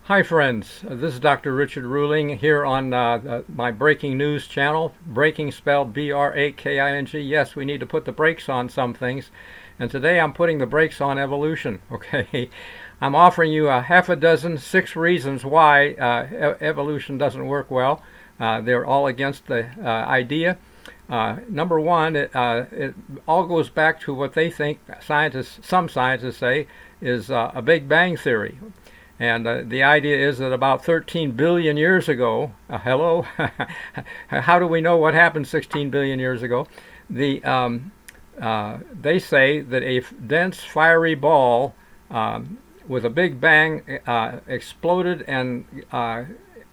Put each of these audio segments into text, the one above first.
Hi friends, this is Dr. Richard Ruling here on my breaking news channel. Breaking spelled B-R-A-K-I-N-G. Yes, we need to put the brakes on some things. And today I'm putting the brakes on evolution, okay? I'm offering you a half a dozen, 6 reasons why evolution doesn't work well. They're all against the idea. Number one, it all goes back to what they think some scientists say is a Big Bang theory. And the idea is that about 13 billion years ago, hello, how do we know what happened 16 billion years ago? They say that a dense, fiery ball with a big bang exploded and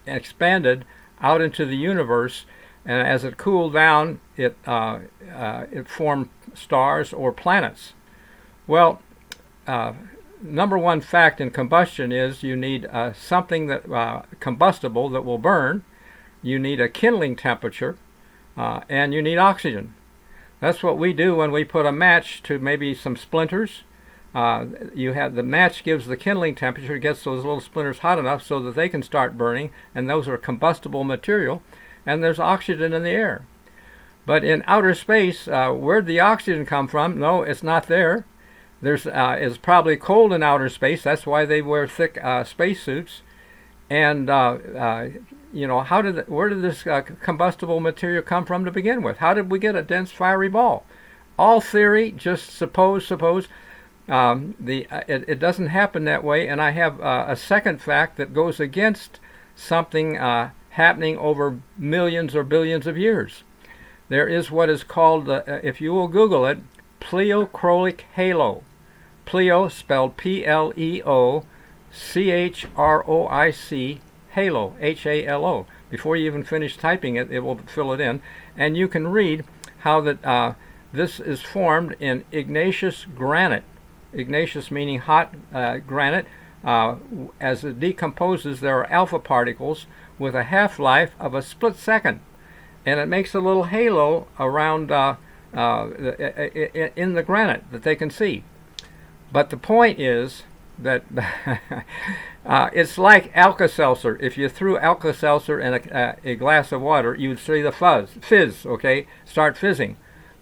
expanded out into the universe, and as it cooled down, it formed stars or planets. Well, number one fact in combustion is you need something that combustible that will burn. You need a kindling temperature, and you need oxygen. That's what we do when we put a match to maybe some splinters. The match gives the kindling temperature, gets those little splinters hot enough so that they can start burning, and those are combustible material, and there's oxygen in the air. But in outer space, where'd the oxygen come from? No, it's not there. It's probably cold in outer space. That's why they wear thick spacesuits. And where did this combustible material come from to begin with? How did we get a dense, fiery ball? All theory. Just suppose. It doesn't happen that way. And I have a second fact that goes against something happening over millions or billions of years. There is what is called, if you will Google it, Pleochroic halo. Pleo spelled P-L-E-O-C-H-R-O-I-C, halo, H-A-L-O. Before you even finish typing it, it will fill it in. And you can read how that this is formed in igneous granite. Igneous meaning hot granite. As it decomposes, there are alpha particles with a half-life of a split second. And it makes a little halo around in the granite that they can see. But the point is that it's like Alka-Seltzer. If you threw Alka-Seltzer in a glass of water, you'd see the fizz, okay, start fizzing.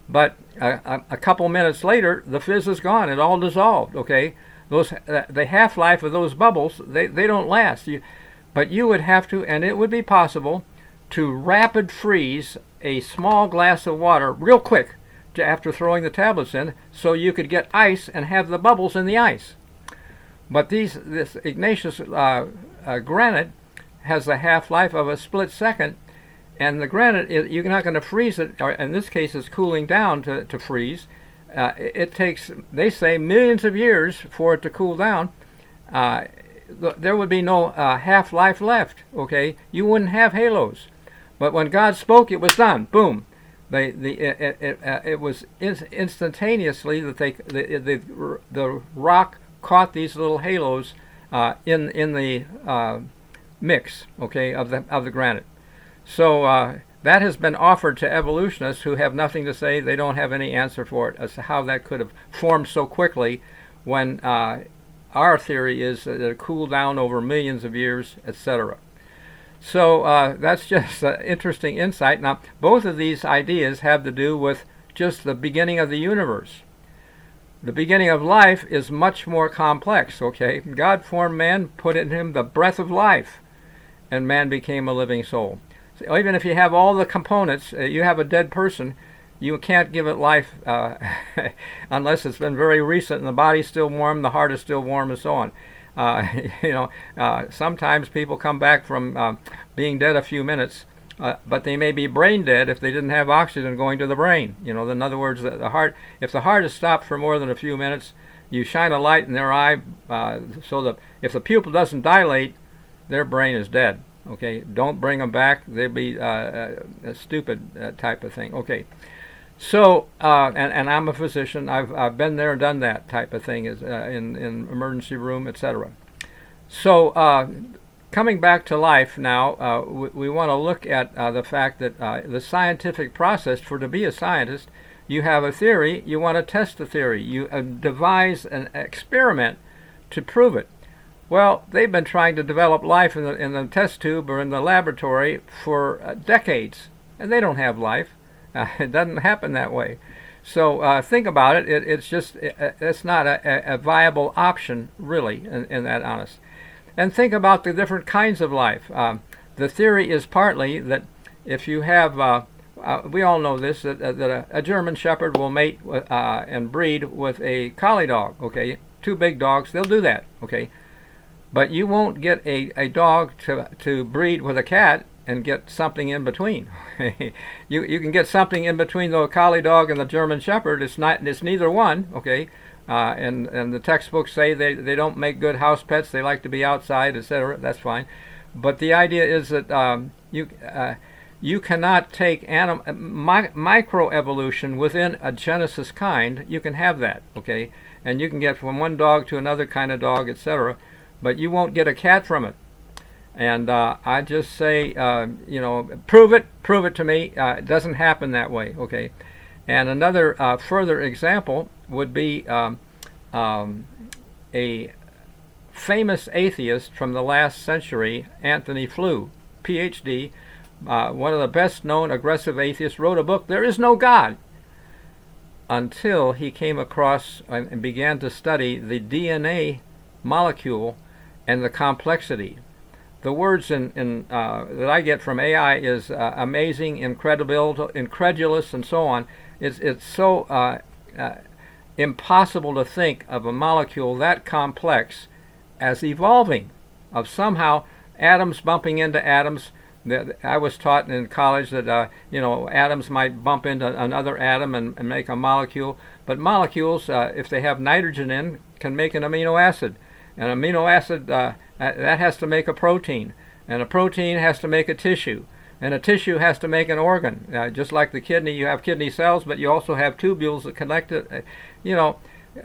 But a couple minutes later, the fizz is gone. It all dissolved, okay. The half-life of those bubbles, they don't last. But you would have to, and it would be possible, to rapid freeze a small glass of water real quick after throwing the tablets in, so you could get ice and have the bubbles in the ice. But this igneous granite has a half-life of a split second, and the granite, you're not going to freeze it, or in this case it's cooling down to freeze. It takes, they say, millions of years for it to cool down. There would be no half-life left, okay? You wouldn't have halos. But when God spoke, it was done. Boom. It was instantaneously that the rock caught these little halos in the mix, okay, of the granite. So that has been offered to evolutionists who have nothing to say. They don't have any answer for it as to how that could have formed so quickly when our theory is that it cooled down over millions of years, etc. So that's just interesting insight. Now, both of these ideas have to do with just the beginning of the universe. The beginning of life is much more complex, okay? God formed man, put in him the breath of life, and man became a living soul. So even if you have all the components, you have a dead person, you can't give it life unless it's been very recent and the body's still warm, the heart is still warm, and so on. Sometimes people come back from being dead a few minutes, but they may be brain dead if they didn't have oxygen going to the brain. In other words, the heart, if the heart is stopped for more than a few minutes, you shine a light in their eye so that if the pupil doesn't dilate, their brain is dead. Okay, don't bring them back; they'd be a stupid type of thing. Okay. So, and I'm a physician. I've been there and done that type of thing in emergency room, etc. So, coming back to life now, we want to look at the fact that the scientific process, to be a scientist, you have a theory, you want to test the theory. You devise an experiment to prove it. Well, they've been trying to develop life in the test tube or in the laboratory for decades, and they don't have life. It doesn't happen that way. So think about it. It's not a viable option, really, in that honest. And think about the different kinds of life. The theory is partly that if you have, we all know this, that a German Shepherd will mate and breed with a Collie dog. Okay, two big dogs, they'll do that. Okay, but you won't get a dog to breed with a cat and get something in between. You can get something in between the Collie dog and the German Shepherd. It's neither one. Okay, and the textbooks say they don't make good house pets. They like to be outside, etc. That's fine, but the idea is that you cannot take microevolution within a genesis kind. You can have that, okay, and you can get from one dog to another kind of dog, etc. But you won't get a cat from it. And I just say, prove it to me. It doesn't happen that way, okay? And another further example would be a famous atheist from the last century, Anthony Flew, PhD, one of the best known aggressive atheists, wrote a book, There Is No God, until he came across and began to study the DNA molecule and the complexity. The words that I get from AI is amazing, incredulous, and so on. It's so impossible to think of a molecule that complex as evolving, of somehow atoms bumping into atoms. I was taught in college that atoms might bump into another atom and make a molecule, but molecules, if they have nitrogen in, can make an amino acid. An amino acid that has to make a protein, and a protein has to make a tissue, and a tissue has to make an organ. Just like the kidney, you have kidney cells, but you also have tubules that connect it.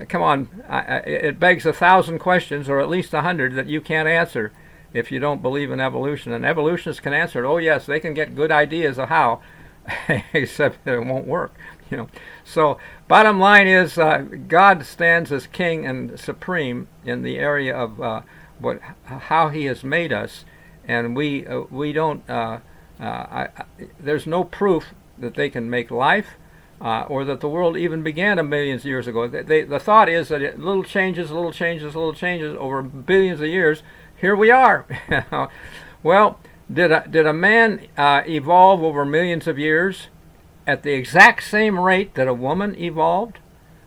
Come on, it begs 1,000 questions, or at least 100, that you can't answer if you don't believe in evolution. And evolutionists can answer it. Oh yes, they can get good ideas of how, except that it won't work. So bottom line is God stands as king and supreme in the area of how he has made us, and we don't there's no proof that they can make life or that the world even began millions of years ago. The thought is that little changes over billions of years, here we are. Well, did a man evolve over millions of years at the exact same rate that a woman evolved,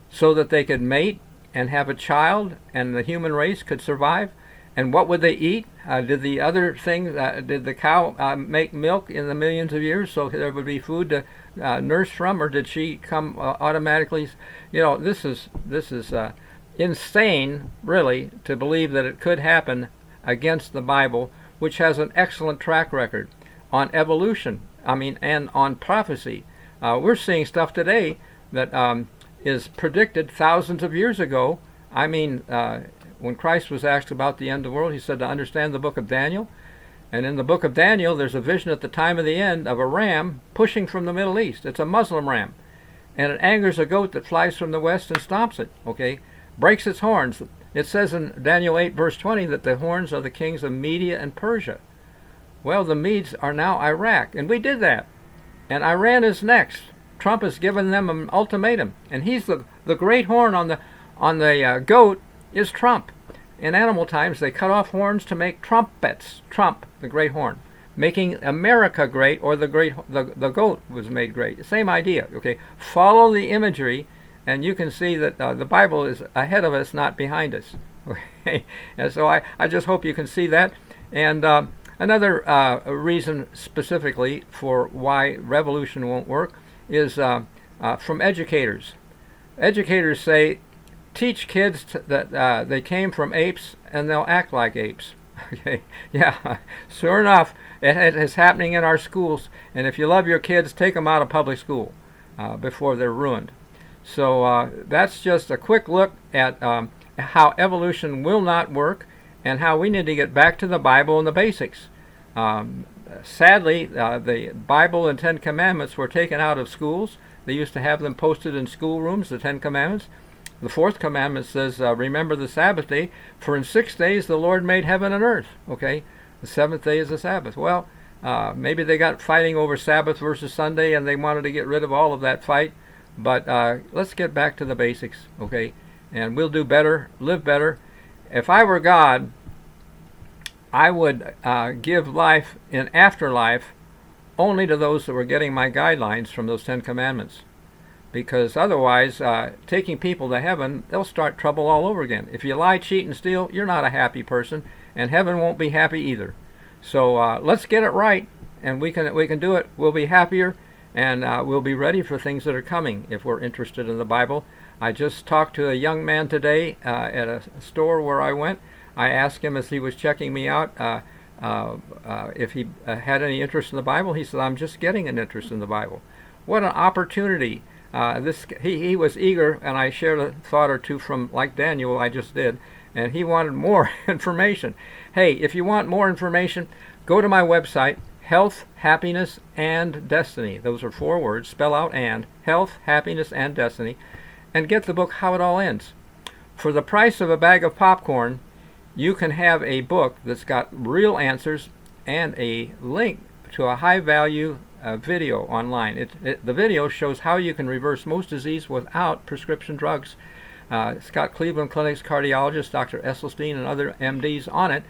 so that they could mate and have a child and the human race could survive? And what would they eat? Did the other things, did the cow make milk in the millions of years so there would be food to nurse from, or did she come automatically? This is insane, really, to believe that it could happen against the Bible, which has an excellent track record on evolution, and on prophecy. We're seeing stuff today that is predicted thousands of years ago. When Christ was asked about the end of the world, he said to understand the book of Daniel. And in the book of Daniel, there's a vision at the time of the end of a ram pushing from the Middle East. It's a Muslim ram. And it angers a goat that flies from the west and stomps it, okay? Breaks its horns. It says in Daniel 8, verse 20, that the horns are the kings of Media and Persia. Well, the Medes are now Iraq, and we did that. And Iran is next. Trump has given them an ultimatum, and he's the great horn on the goat is Trump. In animal times, they cut off horns to make trumpets. Trump, the great horn, making America great, or the goat was made great. Same idea. Okay, follow the imagery, and you can see that the Bible is ahead of us, not behind us. Okay, and so I just hope you can see that. And another reason specifically for why revolution won't work is from educators. Educators say, teach kids that they came from apes and they'll act like apes. Okay, yeah, sure enough, it is happening in our schools. And if you love your kids, take them out of public school before they're ruined. So that's just a quick look at how evolution will not work and how we need to get back to the Bible and the basics. Sadly, the Bible and Ten Commandments were taken out of schools. They used to have them posted in schoolrooms, the Ten Commandments. The fourth commandment says, remember the Sabbath day, for in 6 days the Lord made heaven and earth. Okay, the seventh day is the Sabbath. Well, maybe they got fighting over Sabbath versus Sunday, and they wanted to get rid of all of that fight. But let's get back to the basics, okay? And we'll do better, live better. If I were God, I would give life in afterlife only to those that were getting my guidelines from those 10 commandments. Because otherwise, taking people to heaven, they'll start trouble all over again. If you lie, cheat, and steal, you're not a happy person, and heaven won't be happy either. So let's get it right, and we can do it. We'll be happier, and we'll be ready for things that are coming if we're interested in the Bible. I just talked to a young man today at a store where I went. I asked him as he was checking me out if he had any interest in the Bible. He said, I'm just getting an interest in the Bible. What an opportunity. He was eager, and I shared a thought or two from, like Daniel, I just did, and he wanted more information. Hey, if you want more information, go to my website, Health, Happiness, and Destiny. Those are 4 words, spell out and, Health, Happiness, and Destiny, and get the book How It All Ends. For the price of a bag of popcorn, you can have a book that's got real answers and a link to a high-value video online. The video shows how you can reverse most disease without prescription drugs. It's got Cleveland Clinic's cardiologist, Dr. Esselstyn, and other MDs on it,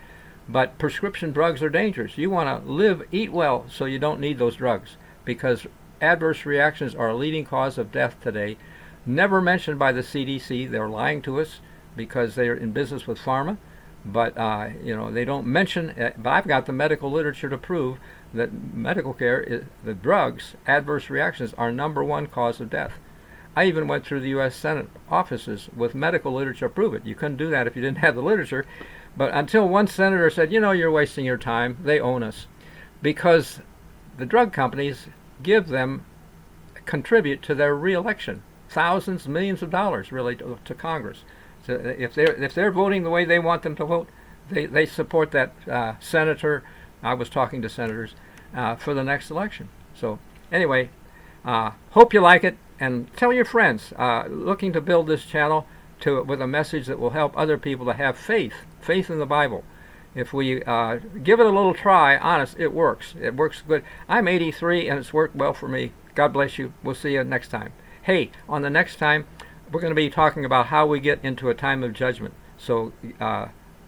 but prescription drugs are dangerous. You want to live, eat well, so you don't need those drugs, because adverse reactions are a leading cause of death today. Never mentioned by the CDC. They're lying to us because they're in business with pharma. But they don't mention it. But I've got the medical literature to prove that medical care, the drugs, adverse reactions are #1 cause of death. I even went through the U.S. Senate offices with medical literature to prove it. You couldn't do that if you didn't have the literature. But until one senator said, you're wasting your time, they own us. Because the drug companies contribute to their reelection. Thousands, millions of dollars, really, to Congress. So if they're voting the way they want them to vote, they support that senator. I was talking to senators for the next election. So anyway, hope you like it, and tell your friends. Looking to build this channel with a message that will help other people to have faith in the Bible. If we give it a little try, honest, it works. It works good. I'm 83, and it's worked well for me. God bless you. We'll see you next time. Hey, on the next time, we're going to be talking about how we get into a time of judgment. So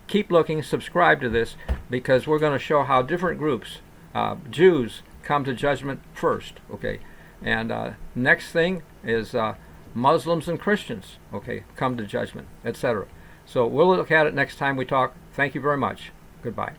keep looking, subscribe to this, because we're going to show how different groups, Jews, come to judgment first. Okay, and next thing is Muslims and Christians, okay, come to judgment, etc. So we'll look at it next time we talk. Thank you very much. Goodbye.